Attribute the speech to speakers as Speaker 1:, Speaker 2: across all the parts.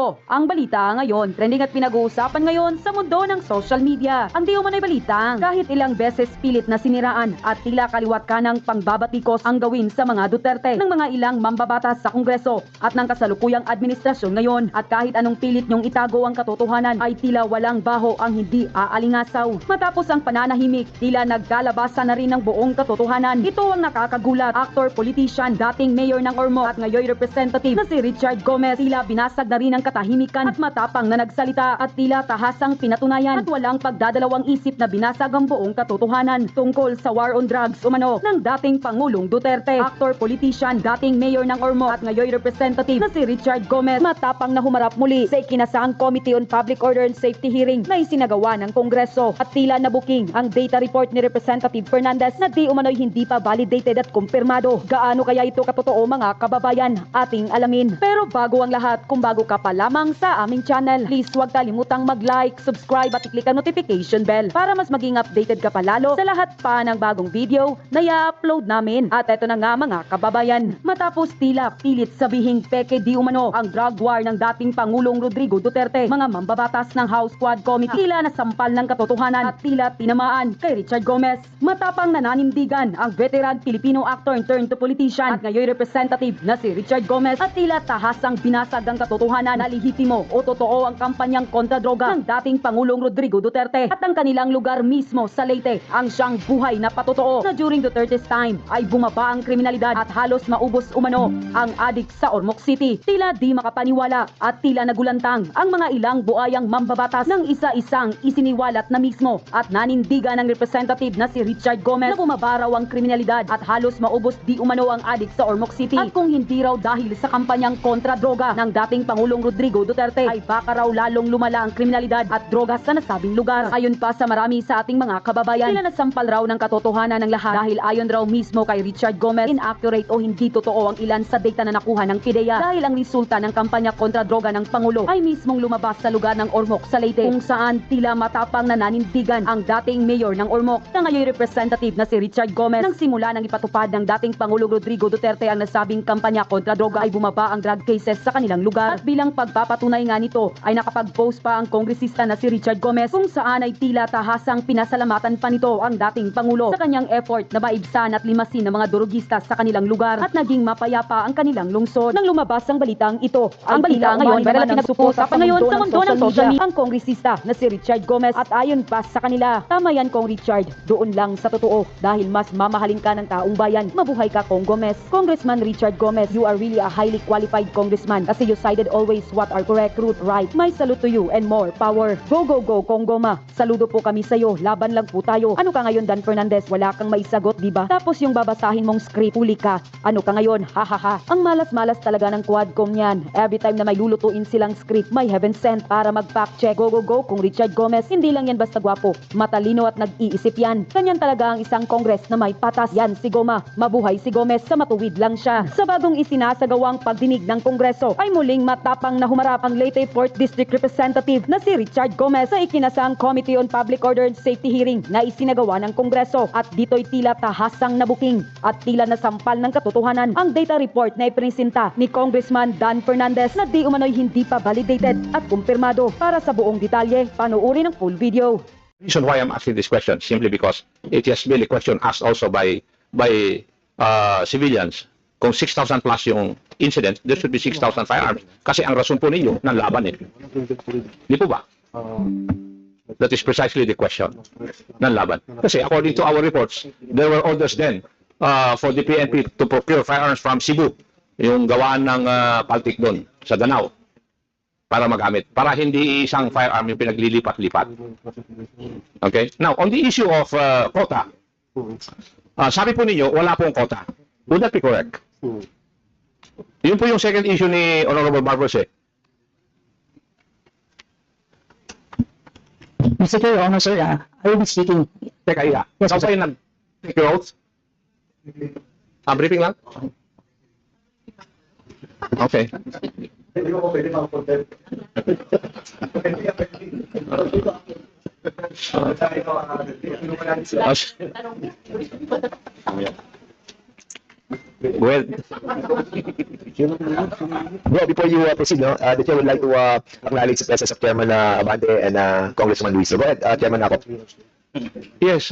Speaker 1: Ito ang balita ngayon. Trending at pinag-uusapan ngayon sa mundo ng social media. Ang di umano'y balitang kahit ilang beses pilit na siniraan at tila kaliwat kanang pangbabatikos ang gawin sa mga Duterte ng mga ilang mambabatas sa Kongreso at ng kasalukuyang administrasyon ngayon. At kahit anong pilit niyong itago ang katotohanan ay tila walang baho ang hindi aalingasaw. Matapos ang pananahimik, tila nagkalabasan na rin ng buong katotohanan. Ito ang nakakagulat. Actor, politician, dating mayor ng Ormoc at ngayon representative na si Richard Gomez, tila binasag na rin ang katahimikan at matapang na nagsalita at tila tahasang pinatunayan at walang pagdadalawang isip na binasag ang buong katotohanan tungkol sa war on drugs umano ng dating Pangulong Duterte. Actor, politician, dating mayor ng Ormoc at ngayon representative na si Richard Gomez, matapang na humarap muli sa ikinasaang Committee on Public Order and Safety hearing na isinagawa ng Kongreso at tila nabuking ang data report ni Representative Fernandez na di umano'y hindi pa validated at kumpirmado. Gaano kaya ito katotoo mga kababayan? Ating alamin. Pero bago ang lahat, kung bago ka pa lamang sa aming channel, please huwag kalimutang mag-like, subscribe at i-click ang notification bell para mas maging updated ka pa lalo sa lahat pa ng bagong video na i-upload namin. At eto na nga mga kababayan, matapos tila pilit sabihing peke di umano ang drug war ng dating Pangulong Rodrigo Duterte, mga mambabatas ng House Quad Committee tila nasampal ng katotohanan at tila tinamaan kay Richard Gomez. Matapang nananindigan ang veteran Filipino actor turned to politician at ngayon representative na si Richard Gomez at tila tahasang binasag ang katotohanan na lehitimo o totoo ang kampanyang kontra droga ng dating Pangulong Rodrigo Duterte at ang kanilang lugar mismo sa Leyte ang siyang buhay na patotoo na during Duterte's time ay bumaba ang kriminalidad at halos maubos umano ang adik sa Ormoc City. Tila di makapaniwala at tila nagulantang ang mga ilang buayang mambabatas ng isa-isang isiniwalat na mismo at nanindigan ng representative na si Richard Gomez na bumaba raw ang kriminalidad at halos maubos di umano ang adik sa Ormoc City at kung hindi raw dahil sa kampanyang kontra droga ng dating Pangulong Rodrigo Duterte ay baka raw lalong lumala ang kriminalidad at droga sa nasabing lugar. Ayon pa sa marami sa ating mga kababayan, tila nasampal raw ng katotohanan ng lahat dahil ayon raw mismo kay Richard Gomez, inaccurate o hindi totoo ang ilan sa data na nakuha ng PIDEA dahil ang resulta ng kampanya kontra droga ng Pangulo ay mismong lumabas sa lugar ng Ormoc sa Leyte kung saan tila matapang na nanindigan ang dating mayor ng Ormoc na ngayon representative na si Richard Gomez nang simula ng ipatupad ng dating Pangulong Rodrigo Duterte ang nasabing kampanya kontra droga ay bumaba ang drug cases sa kanilang lugar. At bilang pagpapatunay nga nito ay nakapag-post pa ang kongresista na si Richard Gomez kung saan ay tila tahasang pinasalamatan pa nito ang dating Pangulo sa kanyang effort na maibsan at limasin ng mga durugista sa kanilang lugar at naging mapayapa ang kanilang lungsod. Nang lumabas ang balitang ito, ang balita ngayon para pinag-usapan ngayon sa mundo ng social media ang kongresista na si Richard Gomez at ayon pa sa kanila, tama yan Kong Richard, doon lang sa totoo dahil mas mamahalin ka ng taong bayan. Mabuhay ka Kong Gomez. Congressman Richard Gomez, you are really a highly qualified congressman kasi you sided always what are correct, truth, right. My salute to you and more power. Go, go, go, Kong Goma. Saludo po kami sa'yo. Laban lang po tayo. Ano ka ngayon, Dan Fernandez? Wala kang maisagot, diba? Tapos yung babasahin mong script, huli ka. Ano ka ngayon? Ha, ha, ha. Ang malas-malas talaga ng Quadcom yan. Every time na may lulutuin silang script, may heaven sent para mag-fact check. Go, go, go, Kong Richard Gomez. Hindi lang yan basta gwapo. Matalino at nag-iisip yan. Ganyan talaga ang isang kongres na may patas. Yan si Goma. Mabuhay si Gomez, sa matuwid lang siya. Sa bagong isinasagawang pagdinig ng Kongreso ay muling matapang na humarap ang Leyte 4th District Representative na si Richard Gomez sa ikinasang Committee on Public Order and Safety hearing na isinagawa ng Kongreso at dito'y tila tahasang nabuking at tila nasampal ng katotohanan ang data report na ipresenta ni Congressman Dan Fernandez na di umano'y hindi pa validated at kumpirmado. Para sa buong detalye, panuuri ng full video.
Speaker 2: Reason why I'm asking this question simply because it has been a question asked also by civilians. Kung 6,000 plus yung incident, there should be 6,000 firearms. Kasi ang rason po ninyo, ng laban eh. Di po ba? That is precisely the question. Ng laban. Kasi according to our reports, there were orders then for the PNP to procure firearms from Cebu. Yung gawaan ng Paltic doon, sa Danao. Para magamit. Para hindi isang firearm yung pinaglilipat-lipat. Okay? Now, on the issue of quota, sabi po ninyo, wala pong quota. Would that be correct? Yun po yung second issue ni Honorable Barbos eh.
Speaker 3: Mr. Chair, Honor, sir, I will be speaking.
Speaker 2: Teka, iya.
Speaker 3: Yes,
Speaker 2: Ikaw
Speaker 3: sir.
Speaker 2: kayo nag-take your oath? Briefing lang? Okay. Go ahead.
Speaker 4: Bro, before you proceed, no, the chair would like to acknowledge the presence of Chairman Abante and Congressman Luis. So go ahead, Chairman Ako.
Speaker 2: Yes,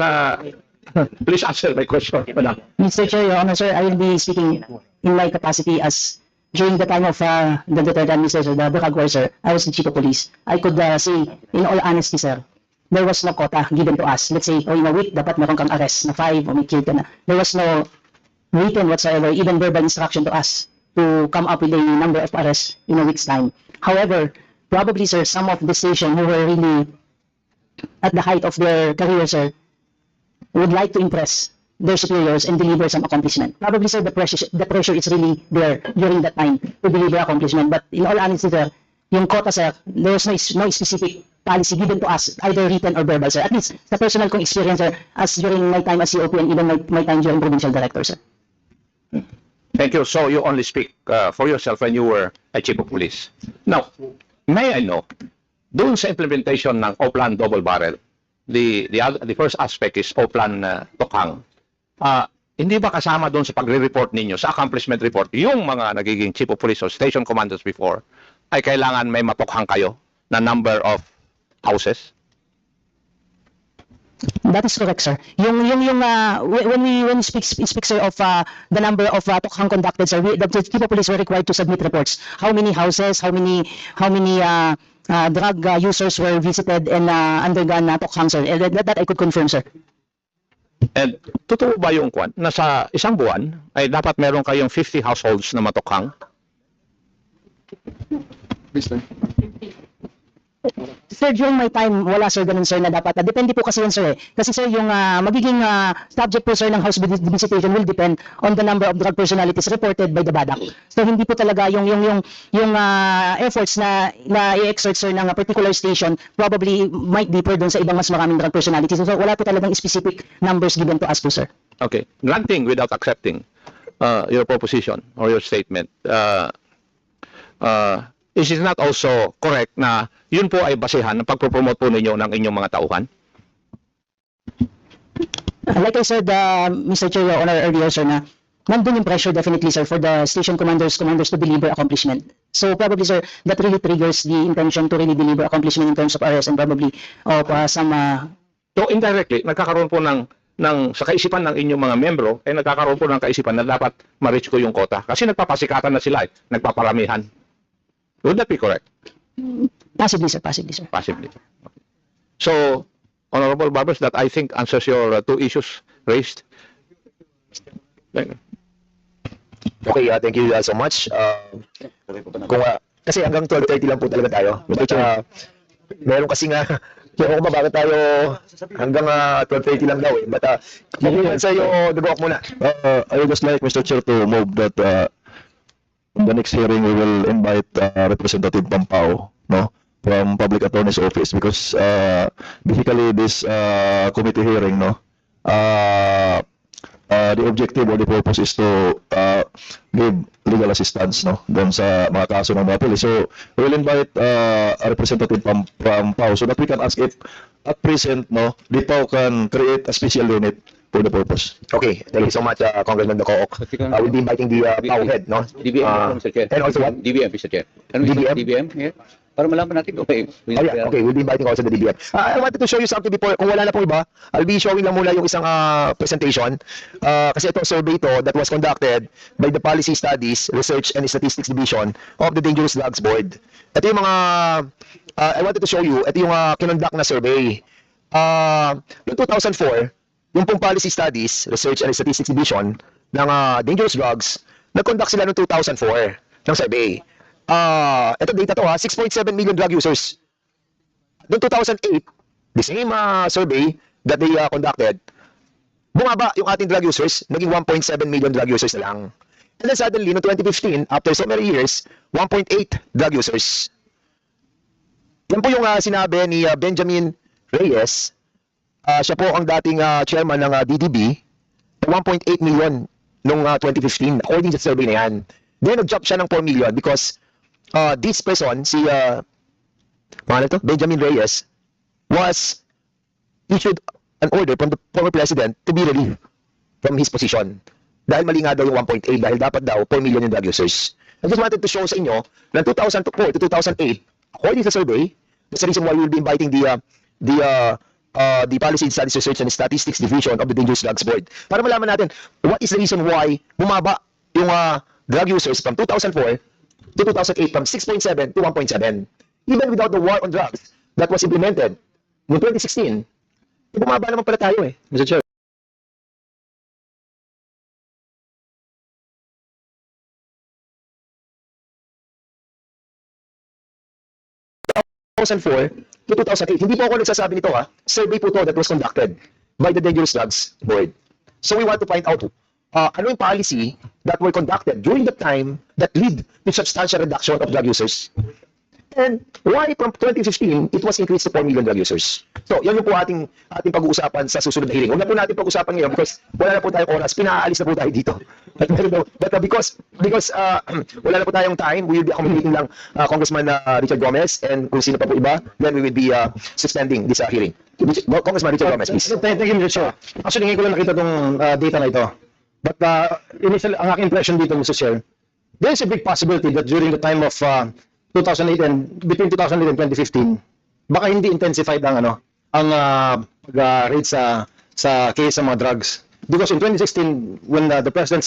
Speaker 2: please answer my question, madam.
Speaker 3: Mr. Chair, Your Honor, sir, I will be speaking in my capacity as during the time of the Duterte administration, the Ducag sir, I was the chief of police. I could say, in all honesty, sir, there was no quota given to us. Let's say, in a week, dapat meron kang arrest na 5 o may kill ka na. There was no written whatsoever, even verbal instruction to us to come up with a number of arrests in a week's time. However, probably, sir, some of the station who were really at the height of their career, sir, would like to impress their superiors and deliver some accomplishment. Probably, sir, the pressure is really there during that time to deliver accomplishment. But in all honesty, sir, yung quota, sir, there was no specific policy given to us, either written or verbal, sir. At least, sa personal kong experience, sir, as during my time as COP and even my time during provincial director, sir.
Speaker 2: Thank you. So you only speak for yourself when you were a chief of police. Now, may I know, doon sa implementation ng Oplan double barrel, the first aspect is Oplan Tokhang. Hindi ba kasama doon sa pagre-report ninyo, sa accomplishment report, yung mga nagiging chief of police or station commanders before, ay kailangan may matokhang kayo na number of houses?
Speaker 3: That is correct, sir. When we speak, sir, of the number of tokhang conducted, sir, the chief of police were required to submit reports. How many houses, how many drug users were visited and undergone tokhang, sir. That I could confirm, sir.
Speaker 2: And totoo ba yung kwan na sa isang buwan ay dapat meron kayong 50 households na matokhang?
Speaker 3: Sir, during my time, wala, sir, ganun, sir, na dapat. Depende po kasi yun, sir. Kasi, sir, yung magiging subject po, sir, ng house visitation will depend on the number of drug personalities reported by the BADAC. So, hindi po talaga yung efforts na i-exert, sir, ng particular station probably might differ dun sa ibang mas maraming drug personalities. So, wala po talagang specific numbers given to us po, sir.
Speaker 2: Okay. Granting without accepting your proposition or your statement, is it not also correct na yun po ay basehan ng pagpropromote po ninyo ng inyong mga tauhan?
Speaker 3: Like I said, Mr. Chair, Your Honor, earlier, sir, na nandun yung pressure definitely, sir, for the station commanders to deliver accomplishment. So probably, sir, that really triggers the intention to really deliver accomplishment in terms of arrest and probably of some...
Speaker 2: So indirectly, nagkakaroon po ng sa kaisipan ng inyong mga membro, ay nagkakaroon po ng kaisipan na dapat ma-reach ko yung quota. Kasi nagpapasikatan na sila, nagpaparamihan. Would that be correct?
Speaker 3: Possibly, sir. Possibly, sir.
Speaker 2: Possibly. Okay. So, Honorable Barbers, that I think answers your two issues raised. Thank you.
Speaker 4: Okay, thank you so much. Kasi hanggang 12:30 lang po talaga tayo. But, meron kasi nga, kung bakit tayo hanggang 12:30 lang daw eh. But, sa iyo, dugok muna.
Speaker 5: I would just like, Mr. Chair, to move that the next hearing we will invite Representative Pampao, no, from Public Attorney's Office, because basically this committee hearing, no, the objective or the purpose is to give legal assistance, no, doon sa mga kaso ng mga pulis. So we will invite a representative from PAO so that we can ask if at present, no, the PAO can create a special unit for the purpose.
Speaker 4: Okay, thank you so much, Congressman Dacook. We'll be inviting the PAO head, no?
Speaker 6: DBM, Mr. Chair.
Speaker 4: And also what?
Speaker 6: DBM, Mr. Chair. Can we
Speaker 4: DBM?
Speaker 6: DBM here? Para malaman natin, okay.
Speaker 4: Oh, yeah. Okay, we'll be inviting also the DBM. I wanted to show you something before. Kung wala na pong iba, I'll be showing lang muna yung isang presentation. Kasi itong survey to that was conducted by the Policy Studies, Research and Statistics Division of the Dangerous Drugs Board. Ito yung mga, I wanted to show you, ito yung kinonduct na survey. Noong 2004, yung pong Policy Studies, Research and Statistics Division ng Dangerous Drugs, nag-conduct sila noong 2004 ng survey. Ito data to 6.7 million drug users. Noong 2008, the same survey that they conducted, bumaba yung ating drug users, naging 1.7 million drug users na lang. And then suddenly, noong 2015, after so many years, 1.8 drug users. Yan po yung sinabi ni Benjamin Reyes. Siya po ang dating chairman ng DDB, 1.8 million noong 2015, according sa survey na yan. Then nag-jump siya ng 4 million because this person, si Benjamin Reyes, was issued an order from the former president to be relieved from his position. Dahil mali nga daw yung 1.8 dahil dapat daw 4 million yung drug users. I just wanted to show sa inyo na 2004 to 2008, according sa survey, that's the reason why we will be inviting the Policy Studies Research and Statistics Division of the Dangerous Drugs Board para malaman natin what is the reason why bumaba yung drug users from 2004 to 2008 from 6.7 to 1.7. Even without the war on drugs that was implemented noong 2016, bumaba naman pala tayo eh.
Speaker 6: Mr. Chair.
Speaker 4: 2004 to 2008. Hindi po ako nagsasabi nito ha. Survey po to that was conducted by the Dangerous Drugs Board. So we want to find out ano yung policy that were conducted during the time that lead to substantial reduction of drug users. And why from 2015, it was increased to 4 million drug users. So, yan yung po ating pag-uusapan sa susunod na hearing. Huwag na po natin pag-usapan ngayon because wala na po tayong oras. Pinaalis na po tayo dito. But because wala na po tayong time, we will be accommodating lang Congressman Richard Gomez and kung sino pa po iba, then we will be suspending this hearing. Congressman Richard Gomez, please.
Speaker 7: Thank you, Mr. Chair. Actually, ngayon ko lang nakita itong data na ito. But initially, ang aking impression dito, Mr. Chair, there is a big possibility that during the time of 2008 and between 2008 and 2015, baka hindi intensified ang rate sa case ng mga drugs. Because in 2016, when the President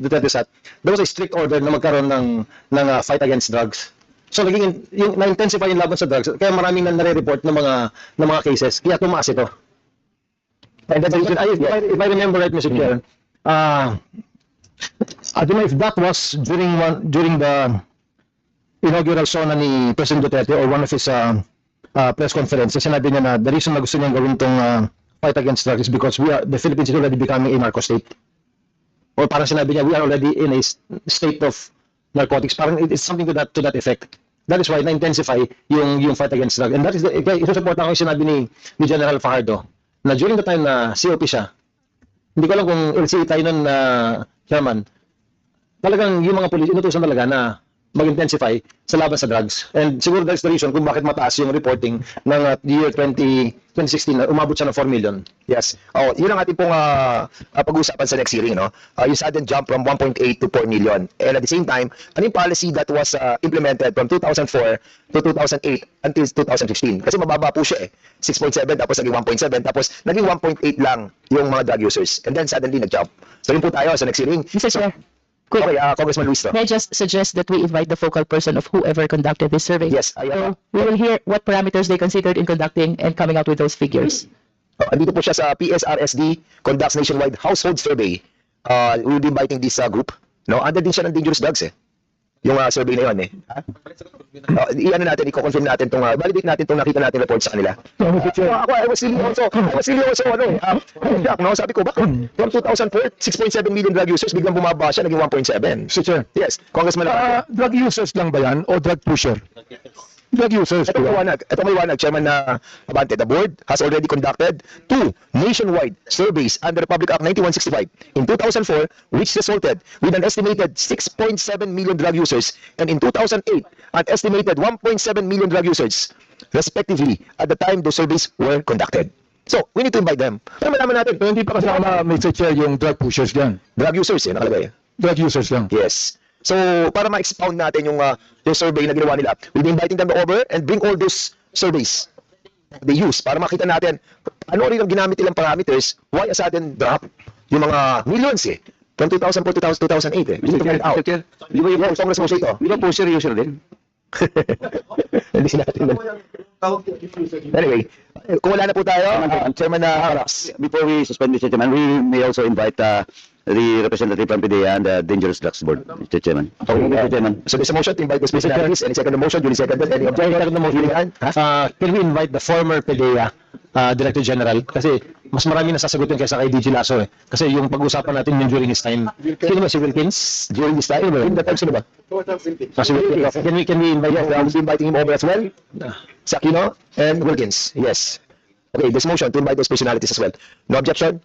Speaker 7: Duterte sat, there was a strict order na magkaroon ng fight against drugs. So naging yung na-intensify yung laban sa drugs, kaya maraming nare-report ng mga cases, kaya tumaas ito. And that's the reason, if I remember right, Mr. Chair, I don't know if that was during the inaugural sona ni President Duterte or one of his press conferences. Sinabi niya na the reason na gusto niyang gawin tong fight against drugs is because the Philippines is already becoming a narco state. Or parang sinabi niya, we are already in a state of narcotics. Parang it's something to that effect. That is why na-intensify yung fight against drugs. And that is isusupport ako yung sinabi ni General Fajardo na during the time na COP siya, hindi ko alam kung LCA tayo nun na chairman, talagang yung mga pulis inutusan talaga na mag-intensify sa laban sa drugs. And siguro that's the reason kung bakit mataas yung reporting ng year 2016 na umabot siya ng 4 million.
Speaker 4: Yes. Oh, yun ang ating pong pag-uusapan sa next hearing, no? Yung sudden jump from 1.8 to 4 million. And at the same time, ano yung policy that was implemented from 2004 to 2008 until 2015? Kasi mababa po siya eh. 6.7 tapos naging 1.7 tapos naging 1.8 lang yung mga drug users. And then suddenly nag-jump. So yun po tayo sa next hearing.
Speaker 3: Mr. Chair,
Speaker 4: Okay, Congressman Luis.
Speaker 3: may I just suggest that we invite the focal person of whoever conducted this survey?
Speaker 4: Yes,
Speaker 3: So we will hear what parameters they considered in conducting and coming out with those figures.
Speaker 4: Andito po siya sa PSRSD, conducts nationwide household survey. We will be inviting this group. No, under din siya ng dangerous drugs eh. Yung survey na yun eh. I-ano natin, i-confirm natin validate natin itong nakita natin report sa kanila. Ako, I was really also, shocked, no? Sabi ko, bakit from 2004, 6.7 million drug users, biglang bumaba siya, naging 1.7.
Speaker 7: Mr. Chair,
Speaker 4: Yes, Congressman.
Speaker 7: drug users lang ba yan o drug pusher? Drug users.
Speaker 4: Ito may liwanag, Chairman Abante. The board has already conducted 2 nationwide surveys under the Public Act 9165 in 2004, which resulted with an estimated 6.7 million drug users, and in 2008, an estimated 1.7 million drug users, respectively, at the time those surveys were conducted. So, we need to invite them. Para malaman natin,
Speaker 7: Pero hindi pa kasama, Mr. Chair, yung drug pushers dyan.
Speaker 4: drug users, nakalagay.
Speaker 7: Drug users lang.
Speaker 4: Yes. So, para ma-expound natin yung survey na ginawa nila, we'll be inviting them over and bring all those surveys they use para makita natin ano rin ang ginamit nilang parameters, why a sudden drop yung mga millions eh. From 2004 to 2008 eh. We need to find out.
Speaker 6: Di ba yung
Speaker 4: Congressman Sito?
Speaker 6: Di ba pusher user din?
Speaker 4: Hindi natin. Anyway, kung wala na po tayo, Chairman Harras.
Speaker 6: Before we suspend, Mr. Chairman, we may also invite the representative from PDEA and the Dangerous Drugs Board, Mr. Chairman.
Speaker 4: Okay,
Speaker 6: Mr. Chairman.
Speaker 4: So there's a motion to invite the specialists. Any second motion? Duly seconded. Any objection?
Speaker 7: Can we invite the former PDEA Director General? Kasi mas marami nasasagutin kaysa kay DG Lasso eh. Kasi yung pag-usapan natin yung during his time. Sino ba si Wilkins?
Speaker 4: During this time, in the time, sino ba?
Speaker 7: Si Wilkins. Can we invite
Speaker 4: Yeah, we'll be inviting him over as well. Sakino and Wilkins. Yes. Okay, this motion to invite those personalities as well. No objection?